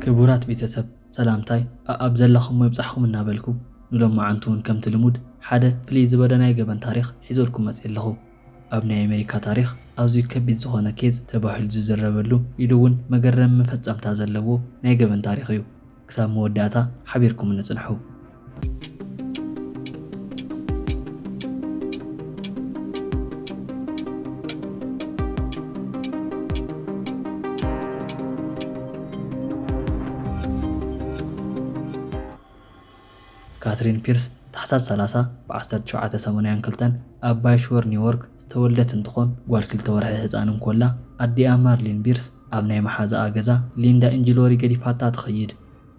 ክቡራት ቤተሰብ ሰላምታይ ኣብ ዘለኹም ወብጻሕኹም እናበልኩ ንሎም ማዓንቱን ከም ትልሙድ ሓደ ፍልይ ዝበለ ናይ ገበን ታሪኽ ሒዘልኩም መጽ ኣለኹ። ኣብ ናይ ኣሜሪካ ታሪኽ ኣዝዩ ከቢድ ዝኾነ ኬዝ ተባሂሉ ዝዝረበሉ ኢሉ እውን መገረሚ መፈጸምታ ዘለዎ ናይ ገበን ታሪኽ እዩ። ክሳብ መወዳእታ ሓቢርኩም ንጽንሑ። ካትሪን ፒርስ ታሕሳስ 30 ብ1982 ኣብ ባይሾር ኒውዮርክ ዝተወለደት እንትኾን ጓል 2 ወርሒ ህፃን እንኮላ ኣዲኣ ማርሊን ፒርስ ኣብ ናይ መሓዛኣ ገዛ ሊንዳ ኢንጂሎሪ ገዲፋታ ትኸይድ።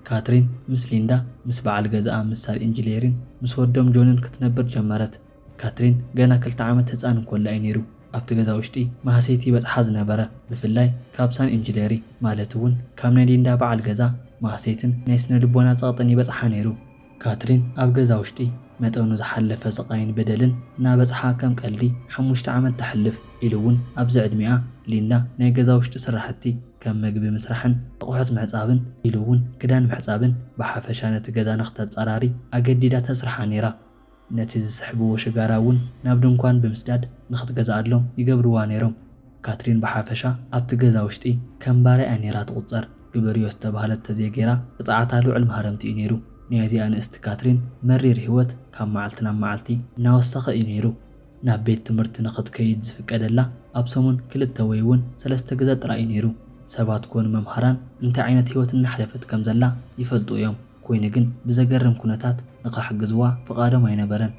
ካትሪን ምስ ሊንዳ ምስ በዓል ገዛኣ ምስ ሳሊ ኢንጂሌሪን ምስ ወዶም ጆንን ክትነብር ጀመረት። ካትሪን ገና 2 ዓመት ህፃን እንኮላ እዩ ነይሩ ኣብቲ ገዛ ውሽጢ ማህሰይቲ በጽሓ ዝነበረ ብፍላይ ካብ ሳሊ ኢንጂሌሪ ማለት እውን ካብ ናይ ሊንዳ በዓል ገዛ ማህሰይትን ናይ ስነ ልቦና ጸቕጥን ይበጽሓ ነይሩ። ካትሪን ኣብ ገዛ ውሽጢ መጠኑ ዝሓለፈ ስቃይን በደልን እናበጽሓ ከም ቀልዲ 5 ዓመት ተሕልፍ ኢሉ እውን ኣብዚ ዕድሚኣ ሊንዳ ናይ ገዛ ውሽጢ ስራሕቲ ከም ምግቢ ምስራሕን ኣቑሑት ምሕጻብን ኢሉ እውን ክዳን ምሕጻብን ብሓፈሻ ነቲ ገዛ ንኽተጸራሪ ኣገዲዳ ተስርሓ ነይራ። ነቲ ዝስሕብዎ ሽጋራ እውን ናብ ድንኳን ብምስዳድ ንኽትገዝኣሎም ይገብርዋ ነይሮም። ካትሪን ብሓፈሻ ኣብቲ ገዛ ውሽጢ ከም ባርያ ነይራ ትቑጸር። ግበርዮ ዝተባህለት ተዘይጌራ ቅፅዓታ ልዑል መሃረምቲ እዩ ነይሩ። ናይዚኣ ንእስቲ ካትሪን መሪር ህይወት ካብ መዓልቲ ናብ መዓልቲ እናወሰኸ እዩ ነይሩ። ናብ ቤት ትምህርቲ ንኽትከይድ ዝፍቀደላ ኣብ ሰሙን 2 ወይ እውን 3 ግዜ ጥራይ ነይሩ። ሰባት ኮኑ መምሃራን እንታይ ዓይነት ህይወት እናሕለፈት ከም ዘላ ይፈልጡ እዮም። ኮይኑ ግን ብዘገርም ኩነታት ንኽሕግዝዋ ፍቓዶም ኣይነበረን።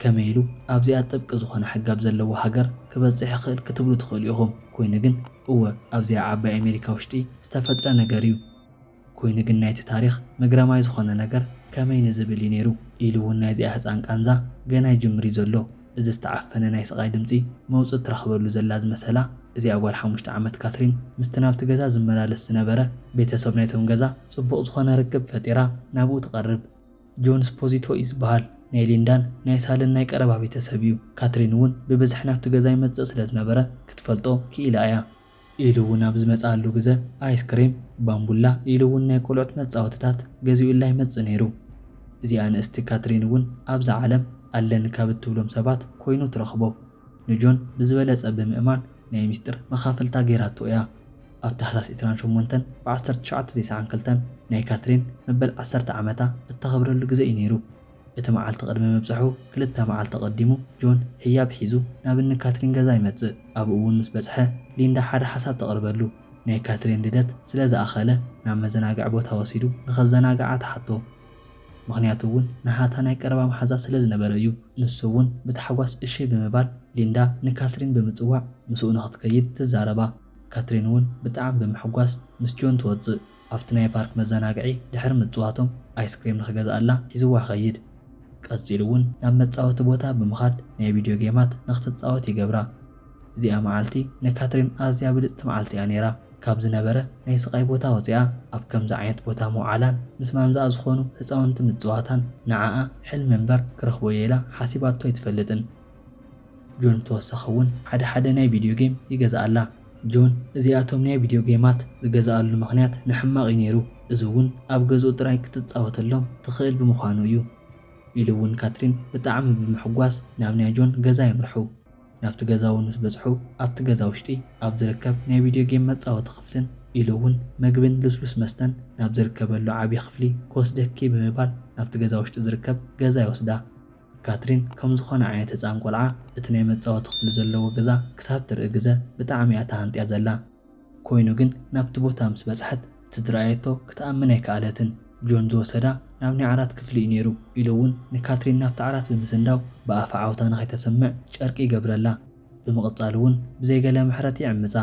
ከመይ ኢሉ ኣብዚኣ ጥብቂ ዝኾነ ሕጋብ ዘለዎ ሃገር ክበጽሕ ይኽእል ክትብሉ ትኽእሉ ኢኹም። ኮይኑ ግን እወ ኣብዚኣ ዓባይ ኣሜሪካ ውሽጢ ዝተፈጥረ ነገር እዩ። ኮይኑ ግን ናይቲ ታሪኽ መግረማይ ዝኾነ ነገር ከመይ ንዝብል ነይሩ ኢሉ እውን ናይዚኣ ህፃን ቃንዛ ገና ይጅምር እዩ ዘሎ። እዚ ዝተዓፈነ ናይ ስቃይ ድምፂ መውፅእ ትረኽበሉ ዘላ ዝመሰላ እዚኣ ጓል 5 ዓመት ካትሪን ምስቲ ናብቲ ገዛ ዝመላለስ ዝነበረ ቤተሰብ ናይቶም ገዛ ጽቡቕ ዝኾነ ርክብ ፈጢራ ናብኡ ትቐርብ። ጆን ስፖዚቶ እዩ ዝበሃል ናይ ሊንዳን ናይ ሳልን ናይ ቀረባ ቤተሰብ እዩ። ካትሪን እውን ብብዝሕ ናብቲ ገዛ ይመጽእ ስለ ዝነበረ ክትፈልጦ ክኢላ እያ። ኢሉ እውን ኣብ ዝመጻሉ ግዜ ኣይስክሬም ባምቡላ ኢሉ እውን ናይ ቆልዑት መጻወትታት ገዚኡላ ይመጽእ ነይሩ። እዚኣ ንእስቲ ካትሪን እውን ኣብዛ ዓለም ኣለኒ ካብ እትብሎም ሰባት ኮይኑ ትረኽቦ። ንጆን ብዝበለጸ ብምእማን ናይ ሚስጥር መኻፈልታ ገይራቶ እያ። ኣብ ታሕሳስ 28 ብ1992 ናይ ካትሪን መበል 10 ዓመታ እተኸብረሉ ግዜ እዩ ነይሩ። እቲ መዓልቲ ቅድሚ መብጽሑ 2 መዓልቲ ቀዲሙ ጆን ህያብ ሒዙ ናብ እኒ ካትሪን ገዛ ይመጽእ። ኣብኡ እውን ምስ በጽሐ ሊንዳ ሓደ ሓሳብ ተቕርበሉ። ናይ ካትሪን ልደት ስለ ዝኣኸለ ናብ መዘናግዒ ቦታ ወሲዱ ንኸዘናግዓ ተሓቶ። ምኽንያቱ እውን ንሃታ ናይ ቀረባ መሓዛ ስለ ዝነበረ እዩ። ንሱ እውን ብተሓጓስ እሺ ብምባል ሊንዳ ንካትሪን ብምጽዋዕ ምስኡ ንኽትከይድ ትዛረባ። ካትሪን እውን ብጣዕሚ ብምሕጓስ ምስ ጆን ትወፅእ። ኣብቲ ናይ ፓርክ መዘናግዒ ድሕሪ ምጽዋቶም ኣይስክሬም ንኽገዝኣላ ሒዝዋ ይኸይድ። ቀፂሉ እውን ናብ መጻወቲ ቦታ ብምኻድ ናይ ቪድዮ ጌማት ንኽትጻወት ይገብራ። እዚኣ መዓልቲ ንካትሪን ኣዝያ ብልጽቲ መዓልቲ እያ ነይራ። ካብ ዝነበረ ናይ ስቃይ ቦታ ወፂኣ ኣብ ከምዚ ዓይነት ቦታ ሞዓላን ምስ ማንዛኣ ዝኾኑ ህፃውንቲ ምጽዋታን ንዓኣ ሕልሚ እምበር ክረኽቦ የላ ሓሲባቶ ኣይትፈልጥን። ጆን ተወሳኺ እውን ሓደ ናይ ቪድዮ ጌም ይገዝኣላ። ጆን እዚኣቶም ናይ ቪድዮ ጌማት ዝገዝኣሉ ምኽንያት ንሕማቕ እዩ ነይሩ። እዚ እውን ኣብ ገዝኡ ጥራይ ክትጻወተሎም ትኽእል ብምዃኑ እዩ ኢሉ እውን ካትሪን ብጣዕሚ ብምሕጓስ ናብ ናይ ጆን ገዛ ይምርሑ። ናብቲ ገዛ እውን ምስ በጽሑ ኣብቲ ገዛ ውሽጢ ኣብ ዝርከብ ናይ ቪድዮ ጌም መጻወቲ ክፍልን ኢሉ እውን ምግብን ልስሉስ መስተን ናብ ዝርከበሉ ዓብዪ ክፍሊ ክወስደኪ ብምባል ናብቲ ገዛ ውሽጢ ዝርከብ ገዛ ይወስዳ። ካትሪን ከም ዝኾነ ዓይነት ህፃን ቆልዓ እቲ ናይ መጻወቲ ክፍሊ ዘለዎ ገዛ ክሳብ ትርኢ ግዜ ብጣዕሚ እያ ተሃንጥያ ዘላ። ኮይኑ ግን ናብቲ ቦታ ምስ በጽሐት እቲ ዝረኣየቶ ክትኣምን ኣይከኣለትን። ጆን ዝወሰዳ ናብ ናይ ዓራት ክፍሊ እዩ ነይሩ ኢሉ እውን ንካትሪን ናብቲ ዓራት ብምስንዳው ብኣፋ ዓውታ ንኸይተሰምዕ ጨርቂ ይገብረላ። ብምቕጻል እውን ብዘይገለ ምሕረት ይዕምፃ።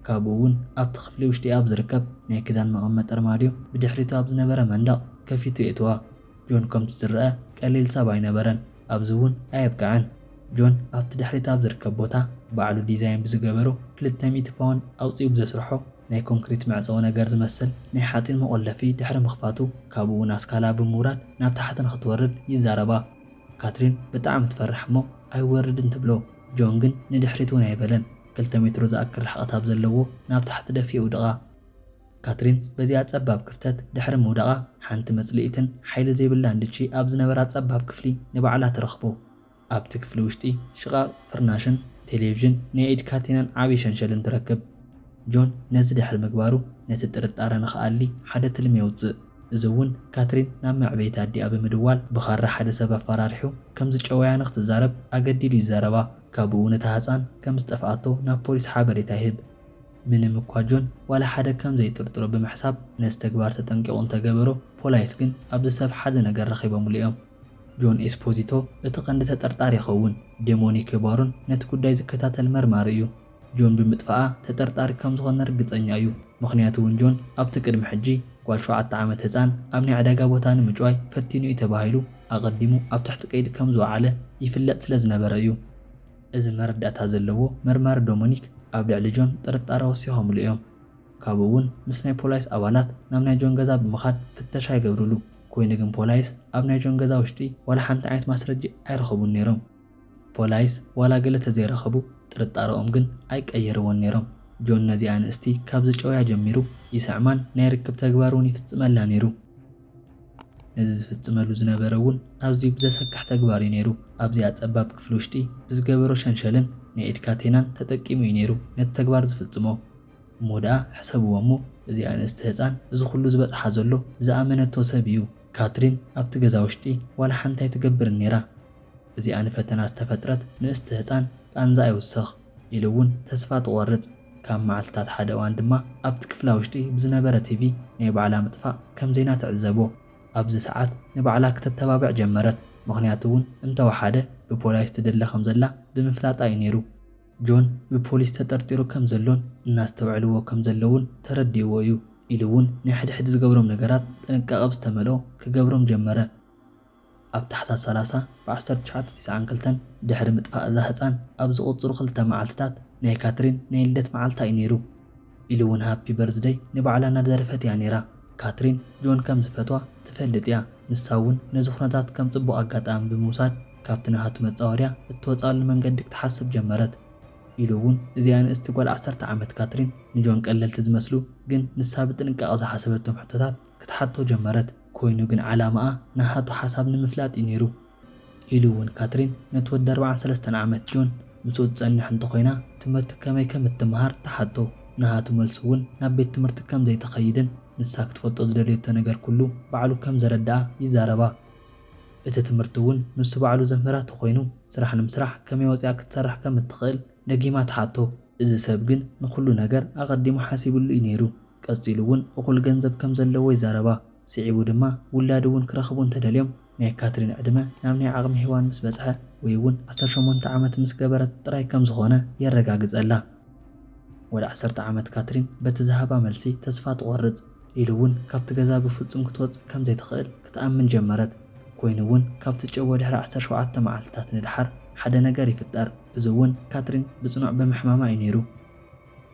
ካብኡ እውን ኣብቲ ክፍሊ ውሽጢ ኣብ ዝርከብ ናይ ክዳን መቐመጢ ኣርማድዮ ብድሕሪቱ ኣብ ዝነበረ መንደቕ ከፊቱ የእትዋ። ጆን ከምቲ ዝረአ ቀሊል ሰብ ኣይነበረን። ኣብዚ እውን ኣየብቃዕን። ጆን ኣብቲ ድሕሪቱ ኣብ ዝርከብ ቦታ ባዕሉ ዲዛይን ብዝገበሮ 200 ፓውንድ ኣውፂኡ ብዘስርሖ ናይ ኮንክሪት መዕፀዊ ነገር ዝመስል ናይ ሓፂን መቆለፊ ድሕሪ ምኽፋቱ ካብኡ እውን ኣስካላ ብምውራድ ናብ ታሕቲ ንኽትወርድ ይዛረባ። ካትሪን ብጣዕሚ ትፈርሕ እሞ ኣይወርድን ትብሎ። ጆን ግን ንድሕሪቱ እውን ኣይበለን። 2 ሜትሮ ዝኣክል ርሕቐት ኣብ ዘለዎ ናብ ታሕቲ ደፊኡ ድቓ። ካትሪን በዚያ ጸባብ ክፍተት ድሕሪ ምውዳቓ ሓንቲ መጽልኢትን ሓይሊ ዘይብላን ልቺ ኣብ ዝነበራ ጸባብ ክፍሊ ንባዕላ ትረኽቦ። ኣብቲ ክፍሊ ውሽጢ ሽቓቕ ፍርናሽን ቴሌቪዥን ናይ ኢድ ካቴናን ዓብዪ ሸንሸልን ትረክብ። ጆን ነዚ ድሕሪ ምግባሩ ነቲ ጥርጣረ ንኽኣሊ ሓደ ትልሚ የውፅእ። እዚ እውን ካትሪን ናብ መዕበይቲ ኣዲኣ ብምድዋል ብኻራ ሓደ ሰብ ኣፈራርሑ ከም ዝጨወያ ንኽትዛረብ ኣገዲዱ ይዛረባ። ካብኡ ነታ ህፃን ከም ዝጠፍኣቶ ናብ ፖሊስ ሓበሬታ ይህብ። ምንም እኳ ጆን ዋላ ሓደ ከም ዘይጥርጥሮ ብምሕሳብ ነዚ ተግባር ተጠንቂቑ እንተገበሮ ፖላይስ ግን ኣብዚ ሰብ ሓደ ነገር ረኺቦምሉ እዮም። ጆን ኤስፖዚቶ እቲ ቀንዲ ተጠርጣሪ ይኸውን። ዴሞኒክ ባሮን ነቲ ጉዳይ ዝከታተል መርማሪ እዩ። ጆን ብምጥፋኣ ተጠርጣሪ ከም ዝኾነ ርግፀኛ እዩ። ምክንያቱ እውን ጆን ኣብቲ ቅድሚ ሕጂ ጓል 7 ዓመት ህፃን ኣብ ናይ ዕዳጋ ቦታ ንምጭዋይ ፈቲኑ እዩ ተባሂሉ ኣቐዲሙ ኣብ ትሕቲ ቀይዲ ከም ዝወዓለ ይፍለጥ ስለ ዝነበረ እዩ። እዚ መረዳእታ ዘለዎ መርማሪ ዶሚኒክ ኣብ ልዕሊ ጆን ጥርጣረ ወሲኾምሉ እዮም። ካብኡ እውን ምስ ናይ ፖላይስ ኣባላት ናብ ናይ ጆን ገዛ ብምኻድ ፍተሻ ይገብርሉ። ኮይኑ ግን ፖላይስ ኣብ ናይ ጆን ገዛ ውሽጢ ዋላ ሓንቲ ዓይነት ማስረጃ ኣይረኸቡን ነይሮም። ፖላይስ ዋላ ገለ ተዘይረኸቡ ጥርጣረኦም ግን ኣይቀየርዎን ነይሮም። ጆን ነዚኣ ንእስቲ ካብ ዝጨወያ ጀሚሩ ይስዕማን ናይ ርክብ ተግባር እውን ይፍጽመላ ነይሩ። ነዚ ዝፍጽመሉ ዝነበረ እውን ኣዝዩ ብዘሰካሕ ተግባር እዩ ነይሩ። ኣብዚኣ ጸባብ ክፍሊ ውሽጢ ብዝገበሮ ሸንሸልን ናይ ኢድ ካቴናን ተጠቂሙ እዩ ነይሩ ነቲ ተግባር ዝፍጽሞ። እሞ ደኣ ሕሰብዎ እሞ እዚኣ ንእስቲ ህፃን እዚ ኩሉ ዝበፅሓ ዘሎ ዝኣመነቶ ሰብ እዩ። ካትሪን ኣብቲ ገዛ ውሽጢ ዋላ ሓንቲ ኣይትገብርን ነይራ። እዚኣ ንፈተና ዝተፈጥረት ንእስቲ ህፃን ቃንዛ ኣይውስኽ ኢሉ እውን ተስፋ ትቖርጽ። ካብ መዓልትታት ሓደ እዋን ድማ ኣብቲ ክፍላ ውሽጢ ብዝነበረ ቲቪ ናይ ባዕላ ምጥፋእ ከም ዜና ትዕዘቦ። ኣብዚ ሰዓት ንባዕላ ክትተባብዕ ጀመረት። ምክንያቱ እውን እንተወሓደ ብፖላይስ ትደለ ከም ዘላ ብምፍላጣ እዩ ነይሩ። ጆን ብፖሊስ ተጠርጢሩ ከም ዘሎን እናስተውዕልዎ ከም ዘለውን ተረዲእዎ እዩ። ኢሉ እውን ናይ ሕድሕድ ዝገብሮም ነገራት ጥንቃቐ ብዝተመልኦ ክገብሮም ጀመረ። ኣብ ታሕሳስ 30 ብ1992 ድሕሪ ምጥፋእ እዛ ህፃን ኣብ ዝቕፅሩ 2 መዓልትታት ናይ ካትሪን ናይ ልደት መዓልታ እዩ ነይሩ። ኢሉ እውን ሃፒ በርዝደይ ንባዕላ እናደረፈት እያ ነይራ። ካትሪን ጆን ከም ዝፈትዋ ትፈልጥ እያ። ንሳ እውን ነዚ ኩነታት ከም ጽቡቕ ኣጋጣሚ ብምውሳድ ካብቲ ናሃቱ መፃወርያ እትወፃሉ መንገዲ ክትሓስብ ጀመረት። ኢሉ እውን እዚኣ ንእስቲ ጓል 10 ዓመት ካትሪን ንጆን ቀለልቲ ዝመስሉ ግን ንሳ ብጥንቃቐ ዝሓሰበቶም ሕቶታት ክትሓቶ ጀመረት። ኮይኑ ግን ዓላማኣ ናሃቱ ሓሳብ ንምፍላጥ እዩ ነይሩ። ኢሉ እውን ካትሪን ነቲ ወዲ 43 ዓመት ጆን ምስኡ ትጸንሕ እንተኮይና ትምህርቲ ከመይ ከም እትመሃር ተሓቶ። ናሃቱ መልሲ እውን ናብ ቤት ትምህርቲ ከም ዘይተኸይድን ንሳ ክትፈልጦ ዝደልየቶ ነገር ኩሉ ባዕሉ ከም ዘረዳኣ ይዛረባ። እቲ ትምህርቲ እውን ንሱ ባዕሉ ዘምህራቶ ኮይኑ ስራሕ ንምስራሕ ከመይ ወፂኣ ክትሰርሕ ከም እትኽእል ደጊማ ተሓቶ። እዚ ሰብ ግን ንኩሉ ነገር ኣቐዲሙ ሓሲቡሉ እዩ ነይሩ። ቀፂሉ እውን እኹል ገንዘብ ከም ዘለዎ ይዛረባ። ስዒቡ ድማ ውላድ እውን ክረኽቡ እንተደልዮም ናይ ካትሪን ዕድመ ናብ ናይ ዓቕሚ ሔዋን ምስ በፅሐ ወይ እውን 18 ዓመት ምስ ገበረት ጥራይ ከም ዝኾነ የረጋግፀላ። ወደ 10 ዓመት ካትሪን በቲ ዝሃባ መልሲ ተስፋ ትቖርጽ። ኢሉ እውን ካብቲ ገዛ ብፍጹም ክትወፅእ ከም ዘይትኽእል ክትኣምን ጀመረት። ኮይኑ እውን ካብቲ ጨወ ድሕሪ 17 መዓልትታት ንድሓር ሓደ ነገር ይፍጠር። እዚ እውን ካትሪን ብጽኑዕ ብምሕማማ እዩ ነይሩ።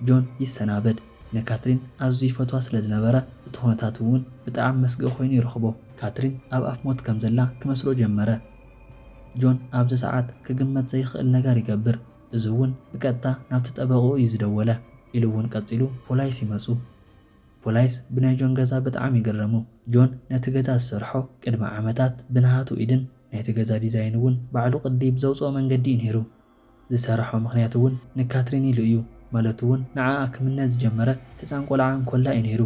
ጆን ይሰናበድ። ንካትሪን ኣዝዩ ይፈትዋ ስለ ዝነበረ እቲ ኩነታት እውን ብጣዕሚ መስግእ ኮይኑ ይረኽቦ። ካትሪን ኣብ ኣፍ ሞት ከም ዘላ ክመስሎ ጀመረ። ጆን ኣብዚ ሰዓት ክግመት ዘይኽእል ነገር ይገብር። እዚ እውን ብቀጥታ ናብቲ ጠበቑ እዩ ዝደወለ። ኢሉ እውን ቀፂሉ ፖላይስ ይመፁ። ፖላይስ ብናይ ጆን ገዛ ብጣዕሚ ይገረሙ። ጆን ነቲ ገዛ ዝሰርሖ ቅድሚ ዓመታት ብናሃቱ ኢድን ናይቲ ገዛ ዲዛይን እውን ባዕሉ ቅዲ ብዘውፅኦ መንገዲ እዩ ነይሩ። ዝሰርሖ ምክንያቱ እውን ንካትሪን ኢሉ እዩ። ማለት እውን ንዓኣ ክምነት ዝጀመረ ህፃን ቆልዓ እንኮላ እዩ ነይሩ።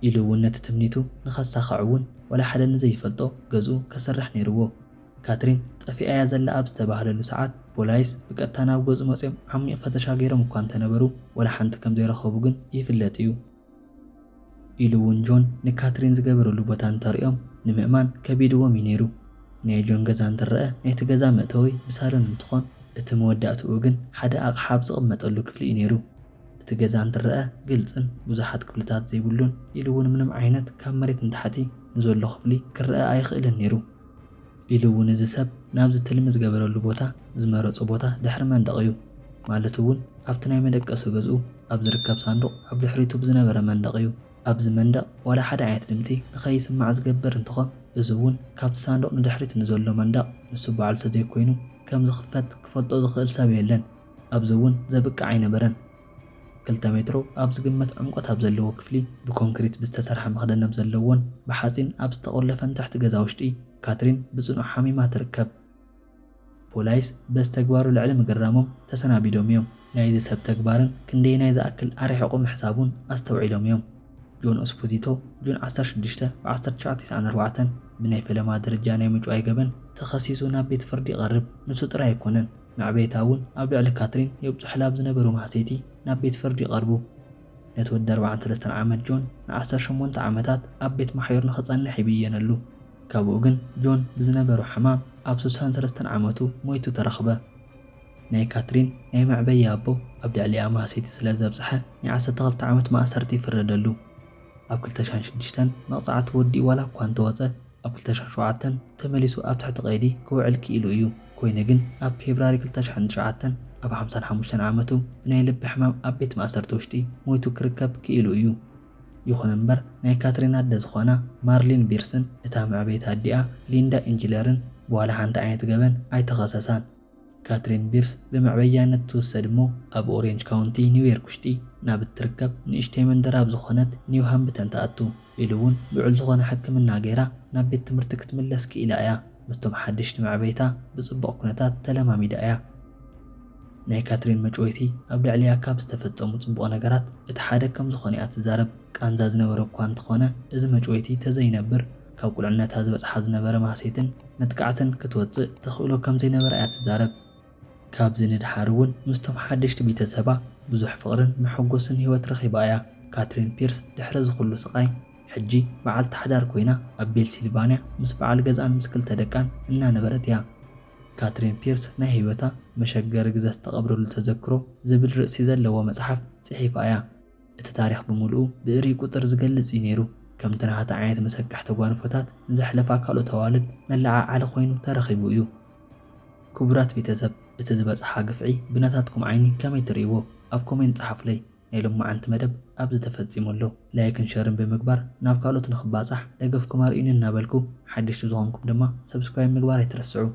ኢሉ እውን ነቲ ትምኒቱ ንኸሳኽዕ እውን ወላ ሓደ ንዘይፈልጦ ገዝኡ ከሰርሕ ነይርዎ። ካትሪን ጠፊኣ እያ ዘላ ኣብ ዝተባህለሉ ሰዓት ፖላይስ ብቀጥታ ናብ ገዝኡ መፅኦም ዓሚቕ ፈተሻ ገይሮም እኳ እንተነበሩ ወላ ሓንቲ ከም ዘይረኸቡ ግን ይፍለጥ እዩ። ኢሉ እውን ጆን ንካትሪን ዝገበረሉ ቦታ እንተሪኦም ንምእማን ከቢድዎም እዩ ነይሩ። ናይ ጆን ገዛ እንትረአ ናይቲ ገዛ መእተዊ ብሳሎን እንትኾን እቲ መወዳእትኡ ግን ሓደ ኣቕሓ ዝቕመጠሉ ክፍሊ እዩ ነይሩ። እቲ ገዛ እንትረአ ግልጽን ብዙሓት ክፍልታት ዘይብሉን ኢሉ እውን ምንም ዓይነት ካብ መሬት ንታሕቲ ንዘሎ ክፍሊ ክረአ ኣይኽእልን ነይሩ። ኢሉ እውን እዚ ሰብ ናብዚ ትልሚ ዝገበረሉ ቦታ ዝመረፆ ቦታ ድሕሪ መንደቕ እዩ። ማለት እውን ኣብቲ ናይ መደቀሲ ገዝኡ ኣብ ዝርከብ ሳንዱቕ ኣብ ድሕሪቱ ብዝነበረ መንደቕ እዩ። ኣብዚ መንደቕ ወላ ሓደ ዓይነት ድምፂ ንኸይስማዕ ዝገብር እንትኾን እዚ እውን ካብቲ ሳንዱቕ ንድሕሪት ንዘሎ መንደቕ ንሱ በዓሉ ተዘይኮይኑ ከም ዝኽፈት ክፈልጦ ዝኽእል ሰብ የለን። ኣብዚ እውን ዘብቃዕ ኣይነበረን። 2 ሜትሮ ኣብ ዝግመት ዕምቆት ኣብ ዘለዎ ክፍሊ ብኮንክሪት ብዝተሰርሐ መኽደን ዘለዎን ብሓጺን ኣብ ዝተቖለፈን ታሕቲ ገዛ ውሽጢ ካትሪን ብጽኑዕ ሓሚማ ትርከብ። ፖላይስ በዚ ተግባሩ ልዕሊ ምግራሞም ተሰናቢዶም እዮም። ናይዚ ሰብ ተግባርን ክንደየናይ ዝኣክል ኣርሒቑ ምሕሳቡን ኣስተውዒሎም እዮም። ጆን ኤስፖዚቶ ጁን 16 1994 ብናይ ፈለማ ደረጃ ናይ ምጭዋይ ገበን ተኸሲሱ ናብ ቤት ፍርዲ ይቐርብ። ንሱ ጥራይ ኣይኮነን ማዕበይታ እውን ኣብ ልዕሊ ካትሪን የብፅሑላ ዝነበሩ ማሕሰይቲ ናብ ቤት ፍርዲ ይቐርቡ። ነቲ ወዲ 43 ዓመት ጆን ን18 ዓመታት ኣብ ቤት ማሕዮር ንኽጸንሕ ይብየነሉ። ካብኡ ግን ጆን ብዝነበሩ ሕማም ኣብ 63 ዓመቱ ሞይቱ ተረኽበ። ናይ ካትሪን ናይ ማዕበይ ኣቦ ኣብ ልዕሊኣ ማሕሰይቲ ስለ ዘብፅሐ ናይ 12 ዓመት ማእሰርቲ ይፍረደሉ። ኣብ 2006 መቕፃዕቲ ወዲ ዋላ እኳ እንተወፀ ኣብ 2007 ተመሊሱ ኣብ ትሕቲ ቀይዲ ክውዕል ክኢሉ እዩ። ኮይኑ ግን ኣብ ፌብራሪ 2009 ኣብ 55 ዓመቱ ብናይ ልቢ ሕማም ኣብ ቤት ማእሰርቲ ውሽጢ ሞይቱ ክርከብ ክኢሉ እዩ። ይኹን እምበር ናይ ካትሪን ኣደ ዝኾና ማርሊን ቢርስን እታ ማዕበይታ ኣዲኣ ሊንዳ ኢንጅለርን በኋላ ሓንቲ ዓይነት ገበን ኣይተኸሰሳን። ካትሪን ቢርስ ብምዕበያነት ትውሰድ እሞ ኣብ ኦሬንጅ ካውንቲ ኒውዮርክ ውሽጢ ናብ እትርከብ ንእሽተይ መንደር ኣብ ዝኾነት ኒው ሃምፕተን ተኣቱ ኢሉ እውን ልዑል ዝኾነ ሕክምና ገይራ ናብ ቤት ትምህርቲ ክትምለስ ክኢላ እያ። ምስቶም ሓደሽቲ ማዕበይታ ብጽቡቕ ኩነታት ተለማሚዳ እያ። ናይ ካትሪን መጭወይቲ ኣብ ልዕሊኣ ካብ ዝተፈጸሙ ጽቡቕ ነገራት እቲ ሓደ ከም ዝኾነ እያ ትዛረብ። ቃንዛ ዝነበረ እኳ እንተኾነ እዚ መጭወይቲ ተዘይነብር ካብ ቁልዕነታ ዝበፅሓ ዝነበረ ማህሰይትን መጥቃዕትን ክትወፅእ ተኽእሎ ከም ዘይነበረ እያ ትዛረብ። ካብዚ ንድሓር እውን ምስቶም ሓደሽቲ ቤተሰባ ብዙሕ ፍቕርን መሐጎስን ህይወት ረኺባ እያ። ካትሪን ፒርስ ድሕሪ ዝኹሉ ስቃይ ሕጂ በዓልቲ ሓዳር ኮይና ኣብ ፔንሲልቫንያ ምስ በዓል ገዛን ምስ ክልተ ደቃን እናነበረት እያ። ካትሪን ፒርስ ናይ ህይወታ መሸገሪ ግዜ ዝተቐብረሉ ተዘክሮ ዝብል ርእሲ ዘለዎ መጽሓፍ ጽሒፋ እያ። እቲ ታሪኽ ብምሉኡ ብእሪ ቁጥር ዝገልጽ እዩ ነይሩ። ከምቲ ናሃታ ዓይነት መሰካሕቲ ጓንፎታት ንዘሕለፋ ካልኦት ኣዋልድ መለዓዓሊ ኮይኑ ተረኺቡ እዩ። ክቡራት ቤተሰብ እቲ ዝበፅሓ ግፍዒ ብናታትኩም ዓይኒ ከመይ ትርእይዎ? ኣብ ኮሜንት ጻሓፉለይ። ናይ ሎማዓንቲ መደብ ኣብዚ ተፈጺሙሎ። ላይክን ሸርን ብምግባር ናብ ካልኦት ንኽባጻሕ ደገፍኩም ኣርዩኒ እናበልኩ ሓደሽቲ ዝኾንኩም ድማ ሰብስክራይብ ምግባር ኣይትረስዑ።